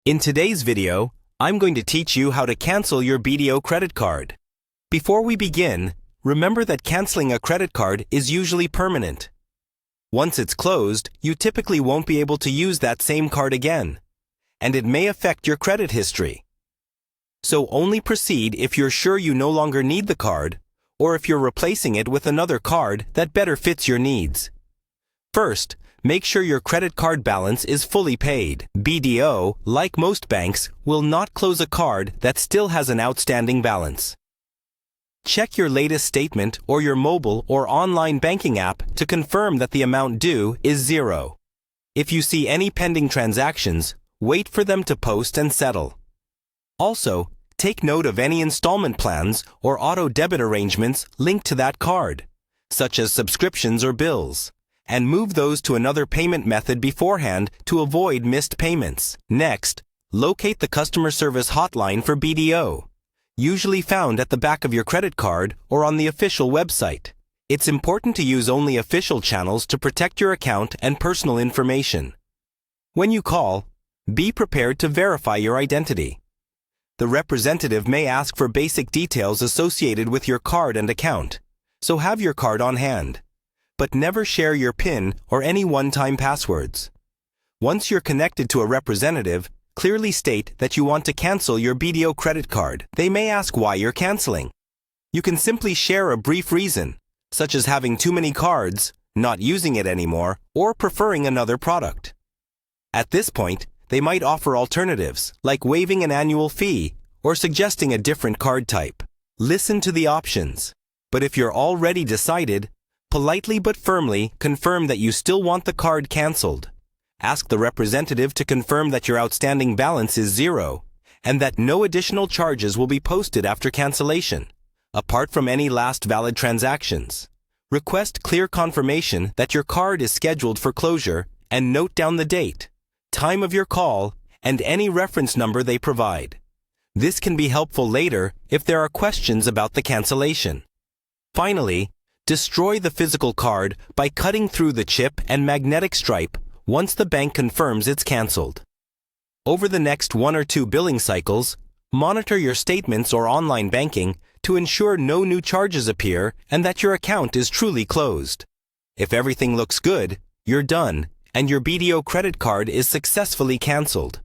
In today's video, I'm going to teach you how to cancel your BDO credit card. Before we begin, remember that canceling a credit card is usually permanent. Once it's closed, you typically won't be able to use that same card again, and it may affect your credit history. So only proceed if you're sure you no longer need the card, or if you're replacing it with another card that better fits your needs. First, make sure your credit card balance is fully paid. BDO, like most banks, will not close a card that still has an outstanding balance. Check your latest statement or your mobile or online banking app to confirm that the amount due is zero. If you see any pending transactions, wait for them to post and settle. Also, take note of any installment plans or auto debit arrangements linked to that card, such as subscriptions or bills, and move those to another payment method beforehand to avoid missed payments. Next, locate the customer service hotline for BDO, usually found at the back of your credit card or on the official website. It's important to use only official channels to protect your account and personal information. When you call, be prepared to verify your identity. The representative may ask for basic details associated with your card and account, so have your card on hand. But never share your PIN or any one-time passwords. Once you're connected to a representative, clearly state that you want to cancel your BDO credit card. They may ask why you're canceling. You can simply share a brief reason, such as having too many cards, not using it anymore, or preferring another product. At this point, they might offer alternatives, like waiving an annual fee or suggesting a different card type. Listen to the options, but if you're already decided, politely but firmly confirm that you still want the card canceled. Ask the representative to confirm that your outstanding balance is zero and that no additional charges will be posted after cancellation, apart from any last valid transactions. Request clear confirmation that your card is scheduled for closure and note down the date, time of your call, and any reference number they provide. This can be helpful later if there are questions about the cancellation. Finally, destroy the physical card by cutting through the chip and magnetic stripe once the bank confirms it's canceled. Over the next 1 or 2 billing cycles, monitor your statements or online banking to ensure no new charges appear and that your account is truly closed. If everything looks good, you're done, and your BDO credit card is successfully canceled.